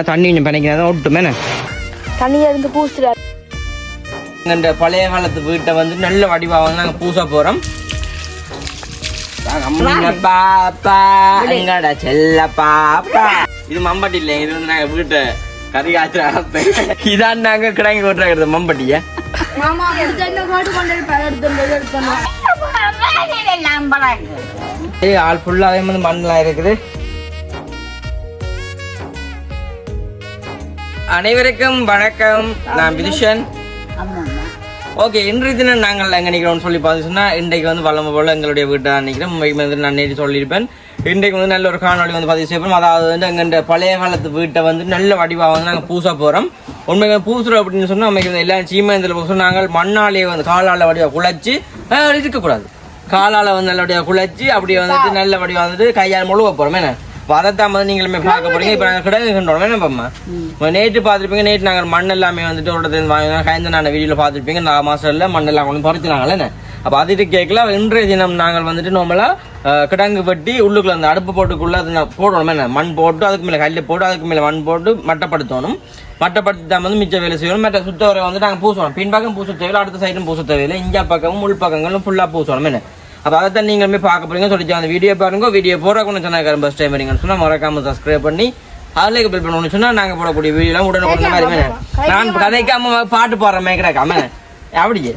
தண்ணி கொஞ்சம் பண்ணிக்கிறதா ஒட்டுமே தண்ணியை இருந்து பூசுறாரு. இந்த பழைய காலத்து வீட்டை வந்து நல்ல வடிவா வந்து நாங்கள் பூச போறோம். பாப்பா எங்கடா செல்ல பாப்பா. இது மம்பட்டி இல்லை, இது வந்து நாங்க வீட்டை கறி காய்ச்சல். இதான் நாங்க கிடங்கி ஓட்டுறாங்க மம்பட்டிய. ஆள் ஃபுல்லாவே வந்து மண்ணெல்லாம் இருக்குது. அனைவருக்கும் வணக்கம், நான் விதுஷன். ஓகே, இன்றைய தினம் நாங்கள் எங்கே நிற்கிறோம்னு சொல்லி பார்த்துச்சுன்னா, இன்றைக்கு வந்து வளமை போல் எங்களுடைய வீட்டை நிற்கிறோம். மும்பைக்கு வந்து நான் நேற்று சொல்லியிருப்பேன். இன்றைக்கு வந்து நல்ல ஒரு காணொலி வந்து பதிவு செய்யப்போம். அதாவது வந்து எங்கள் பழைய காலத்து வீட்டை வந்து நல்ல வடிவாக வந்து நாங்கள் பூச போகிறோம். உண்மைக்கு பூசுறோம் அப்படின்னு சொன்னால் நமக்கு வந்து எல்லாம் சீமந்தில் பூசுறோம். நாங்கள் மண்ணாலேயே வந்து காலால் வடிவாக குழைச்சி இருக்கக்கூடாது. காலால் வந்து நல்ல வடிவாக குழைச்சி அப்படியே வந்துட்டு நல்ல வடிவாக வந்துட்டு கையால் முழுவ போகிறோம். என்ன அதைத்தான் வந்து நீங்களுமே பார்க்க போறீங்க. இப்போ நாங்கள் கிடங்குன்றோம். என்னப்பம்மா நேற்று பார்த்துருப்பீங்க. நேற்று நாங்கள் மண் எல்லாமே வந்துட்டு ஒரு கைந்த நான் வீடியோவில் பார்த்துருப்பீங்க. 4 மாதத்தில் மண் எல்லாம் கொண்டு பறிச்சுனாங்களே. என்ன அப்போ அதுட்டு கேட்கல. இன்றைய தினம் நாங்கள் வந்துட்டு நம்மளாக கிடங்கு வெட்டி உள்ளுக்குள்ள அந்த அடுப்பு போட்டுக்குள்ளே அதை போடணும். என்ன மண் போட்டு அதுக்கு மேலே கல்லை போட்டு அதுக்கு மேலே மண் போட்டு மட்டப்படுத்தணும். மட்டப்படுத்தி தான் வந்து மிச்ச வேலை செய்யணும். மற்ற சுத்தவரை வந்து நாங்கள் பூசணும். பின்பக்கம் பூச தேவையில்லை, அடுத்த சைடும் பூச தேவையில்லை. இஞ்சா பக்கமும் உள் பக்கங்களும் ஃபுல்லாக பூசணும். என்ன அப்போ அதைத்தான் நீங்களுமே பார்க்க போறீங்க. சொல்லிச்சு அந்த வீடியோ பாருங்க. வீடியோ போடுறதுக்கு சொன்னாங்க ஃபஸ்ட் டைம் வரீங்கன்னு சொன்னால் மறக்காம சப்ஸ்கிரைப் பண்ணி அதில் பில் பண்ணணும்னு சொன்னால் நாங்கள் போடக்கூடிய வீடியோலாம் உடனே மாதிரி நான் கதைக்காம பாட்டு பாடுற மாதிரி கிடக்காம அப்படியே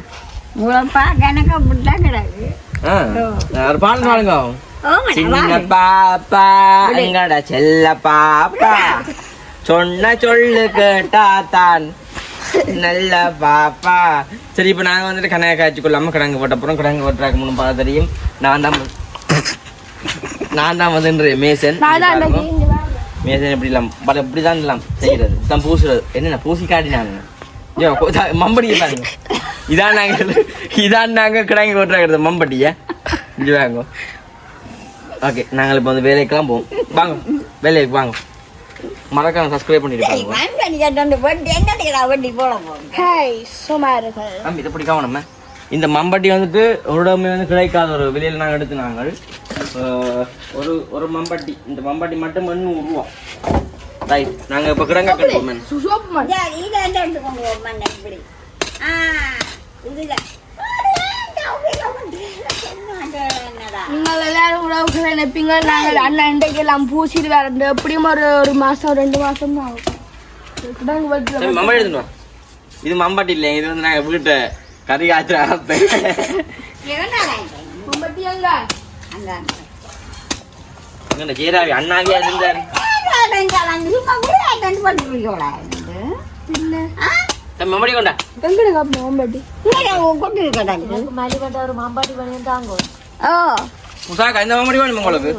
பாட்டு பாடுங்க. சின்ன பாப்பா எங்கடா செல்ல பாப்பா சொன்ன சொல்லு கேட்டா தான் நல்ல பாப்பா. சரி, இப்போ நாங்கள் வந்துட்டு கணக்கு காய்ச்சி கொள்ளாமல் கிடங்கு போட்ட போகிறோம். கிடங்கு போட்டுறாக்க முன்னு பார்த்து தெரியும். நான் தான் வந்து மேசன். மேசன் எப்படி இல்லாம் இப்படி தான் இல்லாம் செய்கிறது தான் பூசுறது. என்னென்ன பூசி காட்டினாங்க மம்பட்டியை பாருங்க. இதான் நாங்கள் கிடங்கு போட்டுறாக்கிறது மம்பட்டியை. இங்கே வாங்க. ஓகே, நாங்கள் இப்போ வந்து வேலைக்கெல்லாம் போவோம். வாங்க வேலைக்கு வாங்க. மறக்காம சப்ஸ்கிரைப் பண்ணிருக்காங்க. இந்த மம்பட்டி வந்துட்டு ஒரு வந்து கிடைக்காத ஒரு விலையில நாங்கள் எடுத்து நாங்கள் ஒரு மம்பட்டி, இந்த மம்பட்டி மட்டும் 800 ரூபா. ரைட், நாங்க இப்ப கிடங்க கட்டுவோம். நீங்கள் எல்லாரும் உறவுகள் நினைப்பீங்க நாங்கள் அண்ணன் இன்றைக்கெல்லாம் பூசிட்டு வேற எப்படியும் ஒரு மாசம் 2 மாசம் தான் ஆகும். மம்பட்டி எடுத்துட்டு. இது மம்பட்டி இல்லை, இது வந்து நாங்க வீட்டை கறி காய்ச்சல். ஜெயராவி அண்ணாவியா இருந்தாரு. மம்பட்டி கொண்டா மாம்பாட்டி புசாக்கா இந்த மாம்பட்டி வேணும் உங்களுக்கு.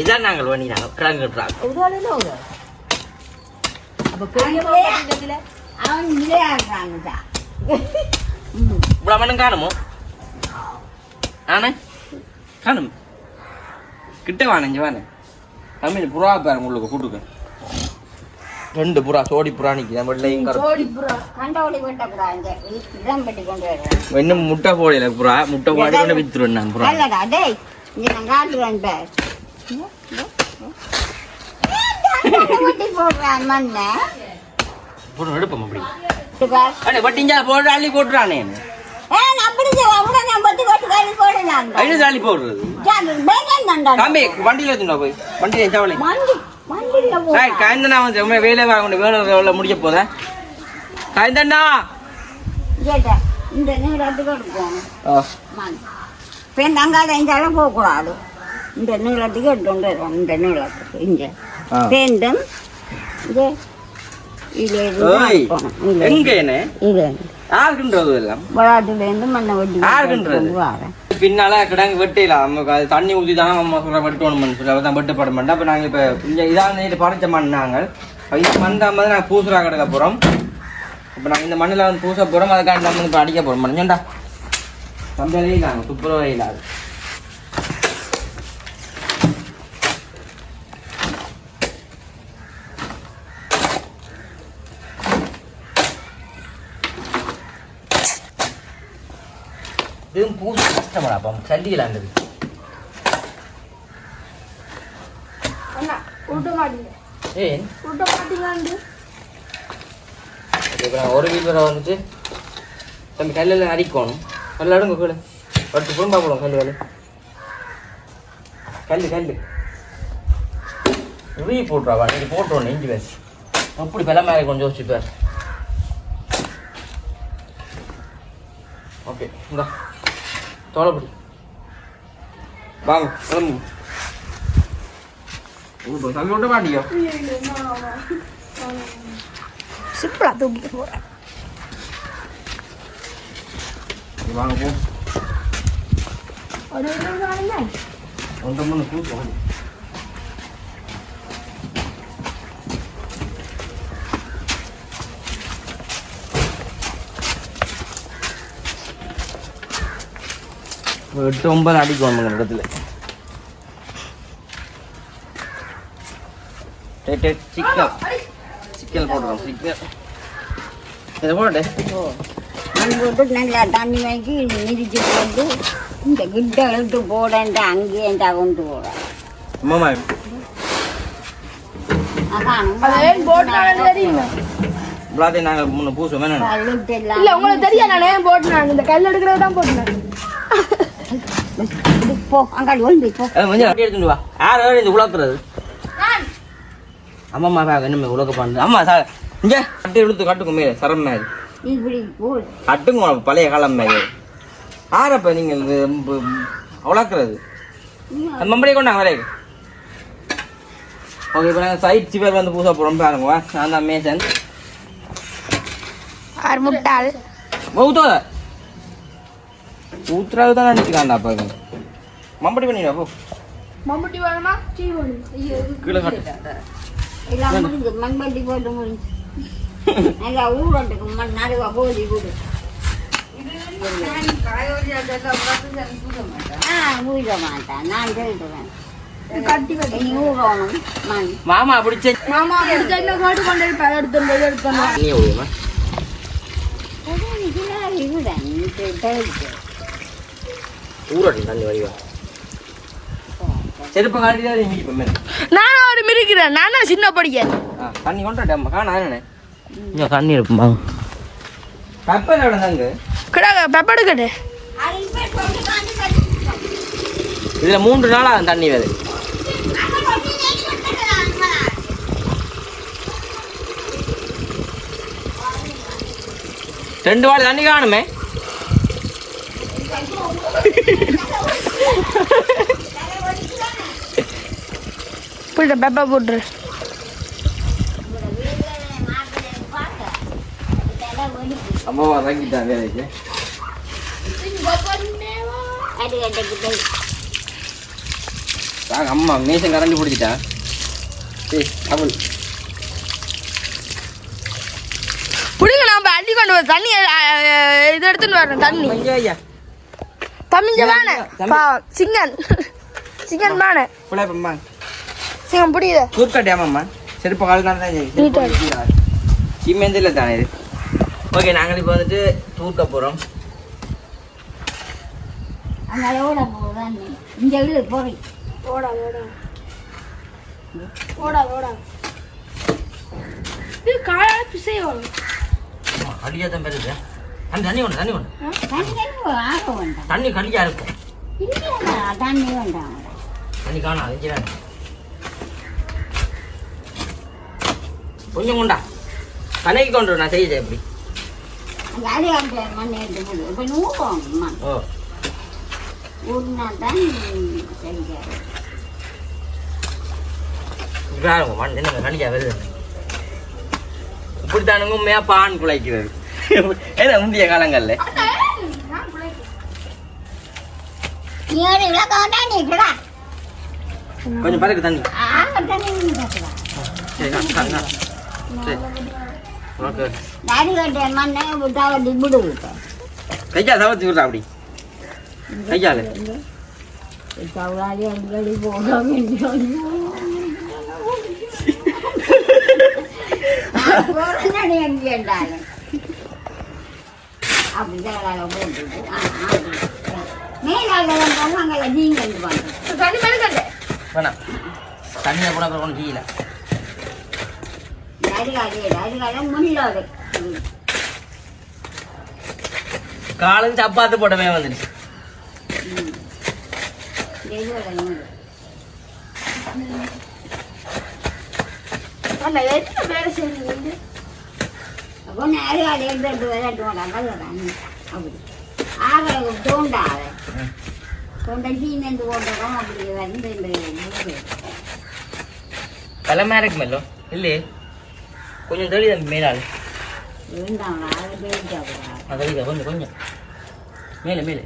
இதான் நாங்கள் வேணினாங்க கிழங்கு கட்டுறாங்க. இவ்வளோ மண்ணும் காணுமோ? ஆனே காணும் கிட்ட வானஞ்சு வானே. தமிழ் புறா பாருங்க உங்களுக்கு கூட்டுக்கு 2 புறா சோடி புறா நிற்கிறேன். இன்னும் முட்டை போடல புறா. முட்டை போடி கொண்டு வித்துருவேன் நான் புறா. எடுப்போம் அப்படி வட்டிஞ்சா போடுற அள்ளி போட்டுறானே. போடுறது வண்டியில எடுத்துனா போய் வண்டியில ஜவளி காய்ந்தண்ணா வந்து வேலை வாங்க வேலை முடிக்க போதா காய்ந்தண்ணா போகக்கூடாது. இந்த நீளத்துக்கு எடுத்துட்டு வருவோம். இந்த நீளத்துக்கு இங்க பேண்டும் பின்னால கிடங்கு வெட்டிடலாம். நமக்கு அது தண்ணி ஊற்றி தானே நம்ம சொல்ற வெட்டணும்னு சொல்லி தான் வெட்டப்பட மாட்டோம். அப்போ நாங்கள் இப்போ இங்கே இதான் பறிச்ச மண். நாங்கள் இந்த மண் தான் வந்து நாங்கள் பூசுறா கிடக்க போகிறோம். இப்போ நாங்கள் இந்த மண்ணில் வந்து பூச போகிறோம். அதுக்காண்டி நம்ம இப்போ அடிக்க போகிறோம். மண்ணா தம்பையிலே இல்லாங்க துப்புரவே இல்லாது. இதுவும் பூசு கஷ்டமாடாப்பா சண்டிகளாண்டது அண்ணா உருட்ட மாட்டீங்க ஏன் உருட்ட மாட்டீங்களாண்டு இப்போ நான் ஒரு வீட்டில் வந்துட்டு தம்பி கல்லில் அடிக்கணும் கல் அடுங்க கீழே பட்டு குடும்பா போடும் கல் ரீ போட்டுறாவா நீங்கள் போட்டுருவோம் இஞ்சி பேச அப்படி பலமாக கொஞ்சம் யோசிச்சுப்பார் ஓகே இந்தா தோலைப்படி வாங்க கிளம்பு தம்பி விட்ட மாட்டியோ சிம்பிளா தூக்கிட்டு போறேன் வாங்க போ ஒரு வாங்க 1 மணி கூட்டு எட்டு 9 அடிக்கும் நம்ம இடத்துல சிக்கன் போடுறோம் சிக்கன் இதை போட்டு மண் போட்டு நல்லா தண்ணி வாங்கி மிதிச்சு போட்டு இந்த கிட்ட இழுத்து போடேன்ட்டு அங்கேயே கொண்டு போகிறேன் அம்மாமா ஏன் போட்டானு தெரியுங்க எல்லாத்தையும் நாங்கள் முன்ன பூசுவோம் என்ன இல்ல உங்களுக்கு தெரியும் நான் ஏன் போட்டுனாங்க இந்த கல் எடுக்கிறது தான் போட்டுனாங்க போ அங்காடி ஒழுங்கு போ கொஞ்சம் அடி எடுத்துட்டு வா யார் இது உழக்குறது அம்மா என்ன உலக பண்ணுது அம்மா சார் இங்கே கட்டி இழுத்து கட்டுக்கும் மேலே சரம் மேலே இப்படி போ கட்டுங்க பழைய காலம் மேலே ஆறப்ப நீங்கள் உழக்குறது மம்படியே கொண்டாங்க வரைக்கும் ஓகே இப்போ நாங்கள் சைட் சிவர் வந்து பூசா போகிறோம் பாருங்க நான் தான் மேசன் ஆறு முட்டாள் ஊத்தோ ஊத்துறாது தான் நினைச்சுக்காண்டா அப்போ மம்படி பண்ணிடுவா போ மம்முட்டி வேணுமா டீ வேணும் கீழே கட்டு எல்லாம் முடிஞ்சு மண்பட்டி போட்டு முடிஞ்சு நல்லா ஊரட்டுக்கு மண் நடுவா போதி கூடு ஊற மாட்டேன் நான் சொல்லிடுவேன் கட்டி கட்டி நீ ஊறணும் மண் மாமா பிடிச்ச மாமா பிடிச்ச என்ன காட்டு கொண்டு போய் எடுத்துன்னு நீ ஓடுமா ஊரட்டும் தண்ணி வடிவா செருப்பை காட்டிதான் நீ இப்போ மேலே நானும் ஒரு மிரிக்கிறேன் நானும் சின்ன படிக்கேன் தண்ணி கொண்டாட்டேன் காணா என்ன இங்கே தண்ணி இருப்பா பெப்பர் நடந்தாங்க கிடாங்க பெப்படு கட்டு இதில் 3 நாளா தண்ணி வருது ரெண்டு வாழை தண்ணி காணுமே போயிட்ட பெப்பா போட்டுரு அம்மாவா தங்கிட்டான் வேலைக்கு அம்மா மேசன் கரண்டி பிடிச்சிட்டா அவள் புடிங்க நான் அள்ளி கொண்டு வர தண்ணி இது எடுத்துன்னு வரேன் தண்ணி ஐயா தமிஞ்ச வானே சிங்கன் சிங்கன் வானே பிள்ளைப்பம்மா சிங்கம் புரியுது தூர்க்காட்டியாமாம்மா செருப்பு கால் தான் சீமேந்தில் தானே இது ஓகே நாங்கள் இப்போ வந்துட்டு தூர்க்க போகிறோம் அங்கே ஓட போதான் இந்த வீடு போறேன் ஓடா ஓடா ஓடா ஓடா இது காயா பிசையோம் கலியாக தான் பெருது தண்ணி ஒன்று தண்ணி ஒன்று ஆக வேண்டாம் தண்ணி கலியாக இருக்கும் இல்லை தண்ணி வேண்டாம் தண்ணி காணும் அது கொஞ்சம் கொண்டா கலைக்கு கொண்டு நான் செய்ய எப்படி அதே அந்த மண் எடுத்து போடு இப்போ நூறும் மண் ஓ ஊர்னா தான் சரிக்காது வேறு மண் என்ன கலியாக வருது இப்படி தானுங்க உண்மையாக பான் குலைக்கிறது ஏன்னா முந்தைய காலங்களில் நீ ஒரு விளக்கம் தான் நீங்களா கொஞ்சம் பறக்கு தண்ணி தண்ணி சரி சரி ஓகே டாடி கட்ட மண்ணை விட்டாவட்டி விடுவிட்டேன் கையா சவச்சு விடுறா அப்படி கையால் தவறாடி அடிக்கடி போக வேண்டாம் அப்படிதான் மேலாளம் போனாங்கல்ல நீங்க வந்து வாங்க. தண்ணி மேல கட்டே வேணாம் தண்ணியில் கூட அப்புறம் ஒன்றும் கீழே அதுக்காக முள்ளாது. காலம் சப்பாத்து போட்டமே வந்துடுச்சு. அண்ணா என்ன வேலை செய்றீங்க அப்போ அருகாடு எடுத்து விளையாட்டு மாட்டாங்க அப்படி ஆக தோண்டாத தோண்ட சீமெந்து போட்டோம் அப்படி வந்து இந்த பழமா இருக்கு மெல்லோ இல்லையே கொஞ்சம் தெளிதா மேலாள் இருந்தாங்க அதை போயிட்டு தெளிதா கொஞ்சம் கொஞ்சம் மேலே மேலே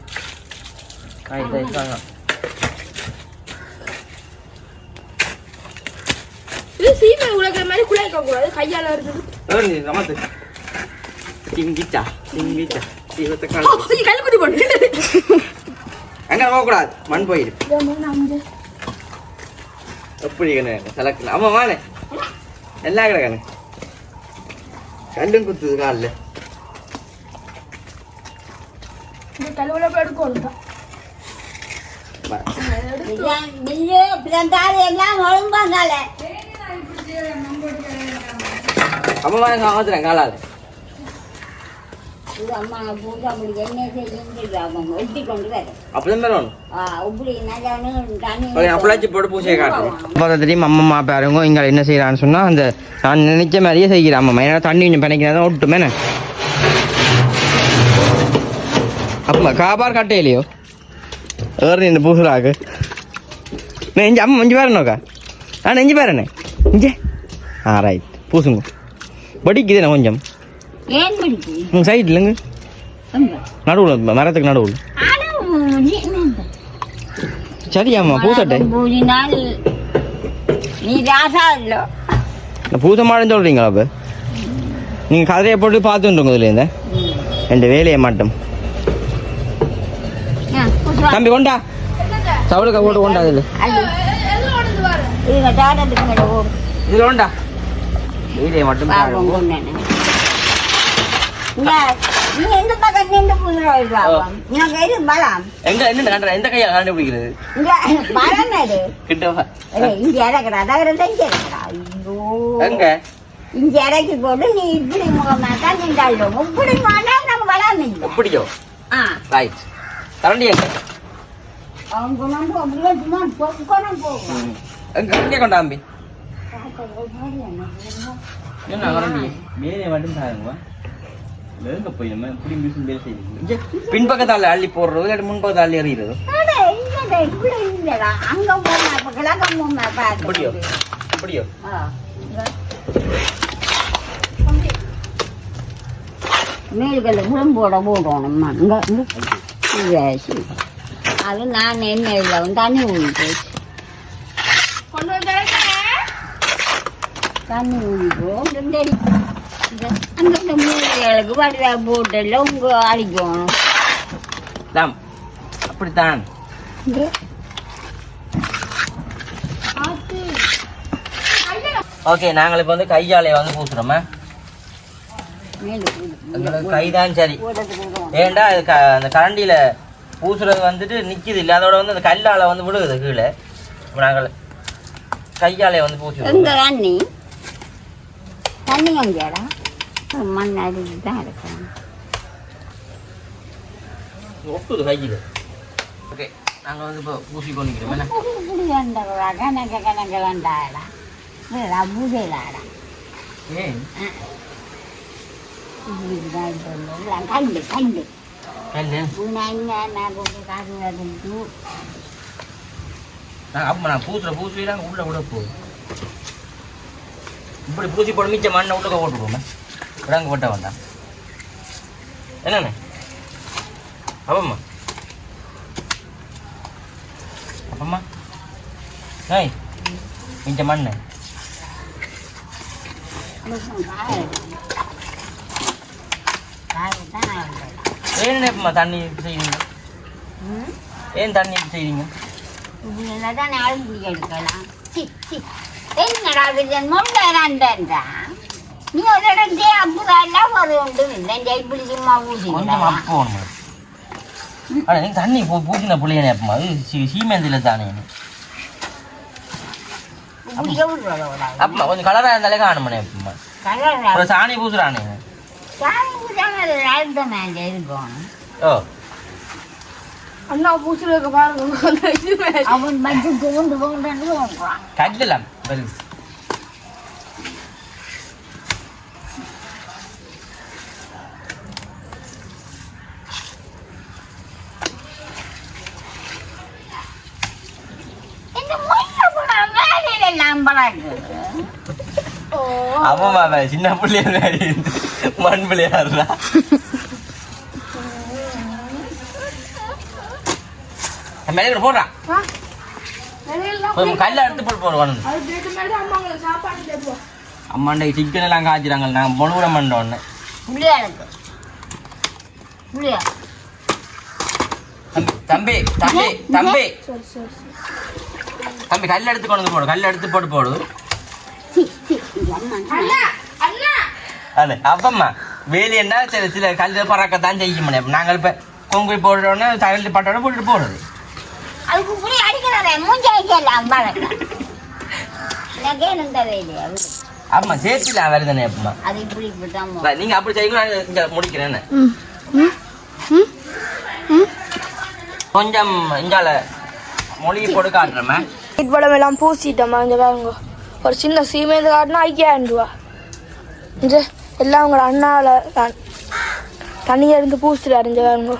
இது சீமை உலகிற மாதிரி குழைக்க கூடாது கையால இருக்குது சமத்து சிங்கிச்சா சிங்கிச்சா சீவத்தை கல்லுக்குட்டி போட்டு அங்கே போகக்கூடாது மண் போயிடு எப்படி செலக்ட் ஆமா வானே எல்லாம் கிடக்கானு கல்லும் குத்துது காலில் கல்லுல போய் எடுக்கணும் எல்லாம் ஒழும்பாங்கால அம்மா வாங்க காத்துறேன் காலால் இது அம்மா பூஜா முடிக்க என்ன செய்யுங்க ஒட்டி கொண்டு வர அப்படிதான் வரணும் இப்படி தண்ணி அப்பளாச்சி போட்டு பூசையை காட்டுறோம் அப்போ தெரியும் அம்மா பாருங்க இங்கே என்ன செய்யறான்னு சொன்னா அந்த நான் நினைச்ச மாதிரியே செய்கிறேன் அம்மா ஏன்னா தண்ணி கொஞ்சம் பிணைக்கிறதா ஒட்டுமேனே அப்பா காபார் கட்டே இல்லையோ ஏறி இந்த பூசுறாக்கு நெஞ்சு அம்மா மஞ்சு பாருனோக்கா நெஞ்சு பாருண்ணே இங்கே ரைட் பூசுங்க படிக்குதுண்ணே கொஞ்சம் ஏன் பிடிக்கு சைடு இல்லைங்க நடுவில் மரத்துக்கு நடுவில் சரியாம்மா பூசட்டே பூஜினால் நீ ராசா இல்லோ பூச மாட்டேன்னு சொல்கிறீங்களா அப்போ நீங்கள் கதையை போட்டு பார்த்துட்டுருங்க இதுலேருந்து ரெண்டு வேலையை மாட்டோம் தம்பி கொண்டா சவுளுக்க போட்டு கொண்டா அதில் இதில் கொண்டா வேலையை மட்டும் நீ எந்த பக்கம் நின்று புதுராம் எங்க என்ன கண்ட எந்த கையால் கண்டுபிடிக்கிறது பழம் அது கிட்டவா இங்க இறக்குறா அதாவது இங்க இறக்குறா ஐயோ எங்க இங்க இறக்கி போட்டு நீ இப்படி முகமாட்டா நின்றாலும் இப்படி மாட்டா நம்ம வளம் இல்லை எப்படியோ ரைட் கரண்டி எங்க அவங்க கொண்டு அப்படியே சும்மா பொக்கணும் போகும் எங்க இங்கே கொண்டாம்பி என்ன கரண்டி வேலையை மட்டும் தாருங்க எங்க போய் நம்ம இப்படி மிஷின் வேலை செய்யுங்க பின்பக்கத்தால் அள்ளி போடுறது இல்லாட்டி முன்பக்கத்தால் அள்ளி எறிகிறது அப்படியோ அப்படியோ மேல்கல்ல முழம்போட போடணும் அது நான் என்ன இல்லை தண்ணி ஊழிட்டு தண்ணி ஊழிப்போம் அந்த மூலைகளுக்கு வடிவா போட்டல உங்க அடிக்கணும் அப்படித்தான் ஓகே நாங்கள் இப்போ வந்து கையாலையை வந்து பூசுறோமா எங்களுக்கு கைதான் சரி ஏண்டா அந்த கரண்டியில பூசுறது வந்துட்டு நிக்குது இல்லை அதோட வந்து அந்த கல்லால வந்து விழுகுது கீழே இப்போ நாங்கள் கையாலையை வந்து பூசி தண்ணி தண்ணி அங்கேடா மண் அடிச்சு தான் இருக்கும் ஒட்டுது கையில் ஓகே நாங்கள் வந்து இப்போ பூசி கொண்டுக்கிறோம் கணக்க கணக்க வேண்டாடா பூஜையிலாடா ஏன் கண்டு கண்டு கல்லு அப்போ நான் பூசுற நாங்கள் உள்ள விட போகுது இப்படி பூசி போட மிச்ச மண்ணை உள்ளுக்க போட்டுருவோமே விடாங்க போட்ட வேண்டாம் என்னண்ணே அப்பம்மா அப்பம்மா ஏய் மிச்ச மண்ணு ஏன் எப்பமா தண்ணி செய்வீங்க ஏன் தண்ணி செய்வீங்க தான் அழும்பி எடுக்கலாம் என்னடா முண்டா நீ ஒரு இடத்தே அப்புறம் எல்லாம் ஒரு உண்டு இந்த இப்படி சும்மா ஊசி கொஞ்சம் அப்போ ஆனால் நீ தண்ணி பூசின பிள்ளையானே அப்பமா அது சீமேந்தில் தானே அப்பமா கொஞ்சம் கலராக இருந்தாலே காணுமனே அப்பமா ஒரு சாணி பூசுறானே ஓ அண்ணா பூசுறதுக்கு பாருங்க அவன் மஞ்சள் தோண்டு தோண்டு கட்டலாம் ஆமாமா சின்ன பிள்ளையார் மண் பிள்ளையாடுறா மேலே போடுறான் கல்ல எடுத்து போட்டு போடுவானு அம்மாண்ட சிக்கன் எல்லாம் காய்ச்சிறாங்க நாங்கள் பொழுவிட மாட்டோன்னு தம்பி தம்பி தம்பி தம்பி கல்ல எடுத்து கொண்டு போடு கல்ல எடுத்து போட்டு போடு அப்பம்மா வேலி என்ன சில சில கல் பறக்கத்தான் செய்ய முடியும் நாங்கள் இப்போ கொங்கு போடுறோன்னா தகவல் பட்டோட போட்டுட்டு போடுறது அதுக்கு புளி அடிக்கிறதே மூஞ்சி அடிக்கலாம் ஆமா சேர்த்துலாம் வருதானே அப்பமா அது இப்படி இப்படிதான் நீங்க அப்படி செய்யணும் இங்க முடிக்கிறேன்னு கொஞ்சம் இங்கால மொழி போட்டு காட்டுறேம்மா படம் எல்லாம் பூசிட்டோம்மா இங்க பாருங்க ஒரு சின்ன சீமேந்து காட்டினா 5000 ரூபா இங்க எல்லாம் உங்களோட அண்ணாவில் தனியாக இருந்து பூசிட்டாரு இங்க பாருங்க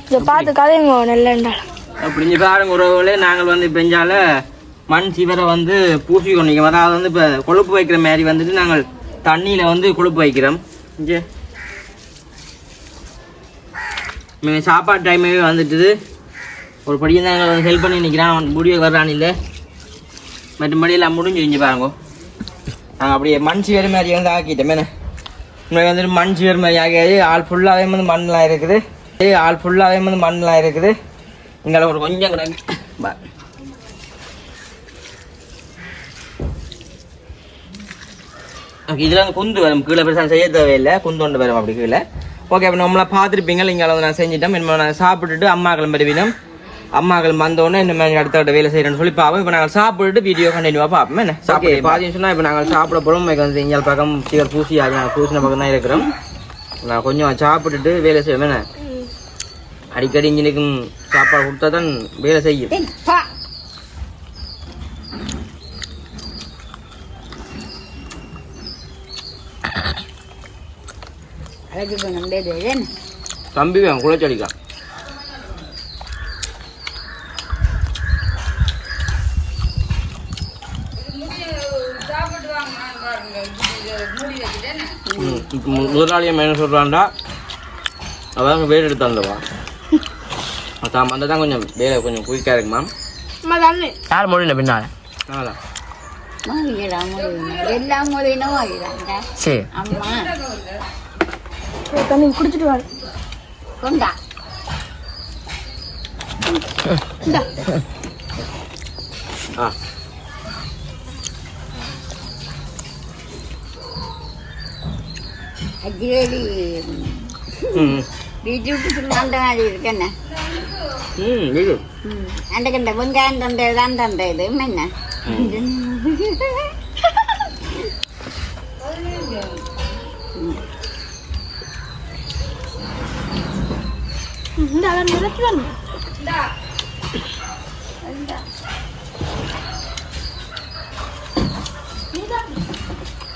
இதை பார்த்து கதைங்க நெல்லண்டால் அப்படி இங்கே பாருங்க உறவுகளே நாங்கள் வந்து பெஞ்சால மண் சிவரை வந்து பூசி கொண்டிருக்கோம் அதாவது வந்து இப்போ கொழுப்பு வைக்கிற மாதிரி வந்துட்டு நாங்கள் தண்ணியில் வந்து கொழுப்பு வைக்கிறோம் இங்கே நீங்கள் சாப்பாடு டைமே வந்துட்டுது ஒரு படியும் தான் எங்களை ஹெல்ப் பண்ணி நிற்கிறான் முடிய வர்றான் இல்லை மற்றபடி எல்லாம் முடிஞ்சு இங்கே பாருங்க நாங்கள் அப்படியே மண் சிவர் மாதிரி வந்து ஆக்கிட்டோம் மேலே இன்னைக்கு வந்துட்டு மண் சிவர் மாதிரி ஆகியாச்சு ஆள் ஃபுல்லாகவே வந்து மண்ணெலாம் இருக்குது ஆள் ஃபுல்லாகவே வந்து மண்ணெலாம் இருக்குது இங்கே ஒரு கொஞ்சம் கூட ஓகே இதில் வந்து குந்து வரும் கீழே பெருசாக செய்ய தேவையில்லை குந்து கொண்டு வரும் அப்படி கீழே ஓகே அப்போ நம்மளை பார்த்துருப்பீங்க இங்கே வந்து நான் செஞ்சிட்டோம் என்ன நான் சாப்பிட்டுட்டு அம்மாக்களும் பெருவினோம் அம்மாக்கள் வந்தோடனே இந்த மாதிரி அடுத்த வேலை செய்கிறேன்னு சொல்லி பார்ப்போம் இப்போ நாங்கள் சாப்பிட்டுட்டு வீடியோ கண்டினியூவாக பார்ப்போம் என்ன ஓகே பார்த்தீங்கன்னு சொன்னால் இப்போ நாங்கள் சாப்பிட போகிறோம் இங்கே வந்து இங்கே பக்கம் சீக்கிரம் பூசி ஆகி நாங்கள் பூசின பக்கம் தான் இருக்கிறோம் நான் கொஞ்சம் சாப்பிட்டுட்டு வேலை செய்வோம் என்ன அடிக்கடி இன்ஜினுக்கும் சாப்பாடு கொடுத்தா தான் வேலை செய்யும் தம்பி வேன் குளச்சடிக்கா முதலாளியை என்ன சொல்கிறான்டா அதான் வேறு எடுத்து வந்தவா தான் வந்தால் தான் கொஞ்சம் வேலை கொஞ்சம் குயிக்காக இருக்குமா யார் முடியல பின்னால் சரி தண்ணி குடிச்சிட்டு வாங்க கொண்டா அஜ்வேலி பீட்ரூட்டு அந்த மாதிரி இருக்குண்ணே அந்த கண்ட வெங்காயம் தண்டை தான் தண்டை இது என்ன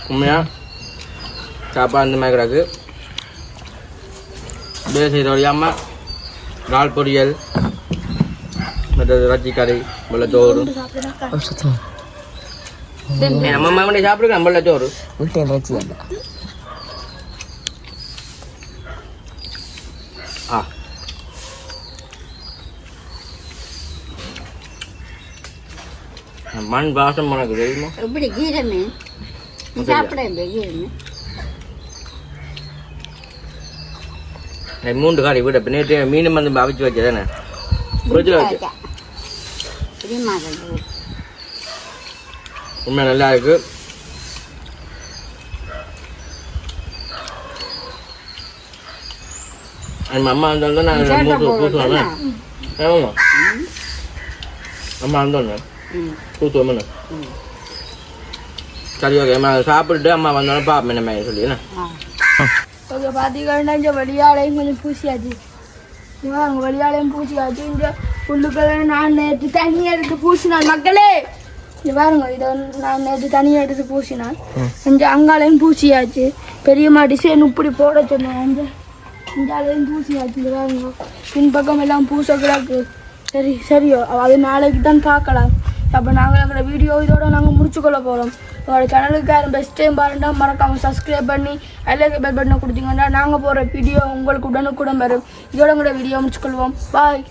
உண்மையா சாப்பாடு இந்த மாதிரி கிடக்கு பேசி தொழியாம இறால் பொரியல் மற்றது இறைச்சி கறி வெள்ளச்சோறு நம்ம அம்மா சாப்பிடுங்க வெள்ளச்சோறு ஆ மண் வாசம் உனக்கு தெரியுமா எப்படி கீரமே சாப்பிட கீரமே மூன்று காரி விட நேற்று மீன் வந்து அவிச்சு வச்சதானே ஃப்ரிட்ஜில் வச்சு உண்மை நல்லா இருக்கு நம்ம அம்மா வந்தாலும் நான் சேர்த்த பூசுவாங்க ஆமாம்மா அம்மா வந்தோன்னு பூசுவோம்ண்ணா சரி ஓகே அம்மா சாப்பிட்டு அம்மா வந்தோடனே பாப்பேன் என்ன சொல்லி என்ன ஓகே பார்த்தீங்கன்னா இந்த வெளியாலையும் கொஞ்சம் பூசியாச்சு அவங்க வெளியாலையும் பூசியாச்சு இந்த புல்லுக்கெல்லாம் நான் நேற்று தனியாக எடுத்து பூசினான் மக்களே இது பாருங்க இதை நான் நேற்று தனியாக எடுத்து பூசினான் கொஞ்சம் அங்காலையும் பூசியாச்சு பெரியம்மா டிசைன் இப்படி போட சொன்னேன் அஞ்சாலையும் பூசியாச்சு இது பாருங்க பின்பக்கம் எல்லாம் பூசக்கூடாது சரியோ அது நாளைக்கு தான் பார்க்கலாம் அப்போ நாங்கள் எங்களோட வீடியோ இதோட நாங்கள் முடிச்சுக்கொள்ள போகிறோம் உங்களோட சேனலுக்கு யாரும் பெஸ்ட் டைம் பாருண்டா மறக்காமல் சப்ஸ்கிரைப் பண்ணி அதில் பெல் பட்டனை கொடுத்தீங்கன்னா நாங்கள் போகிற வீடியோ உங்களுக்கு உடனுக்குடன் வரும் இதோட உங்களோட வீடியோ முடிச்சுக்கொள்வோம் பாய்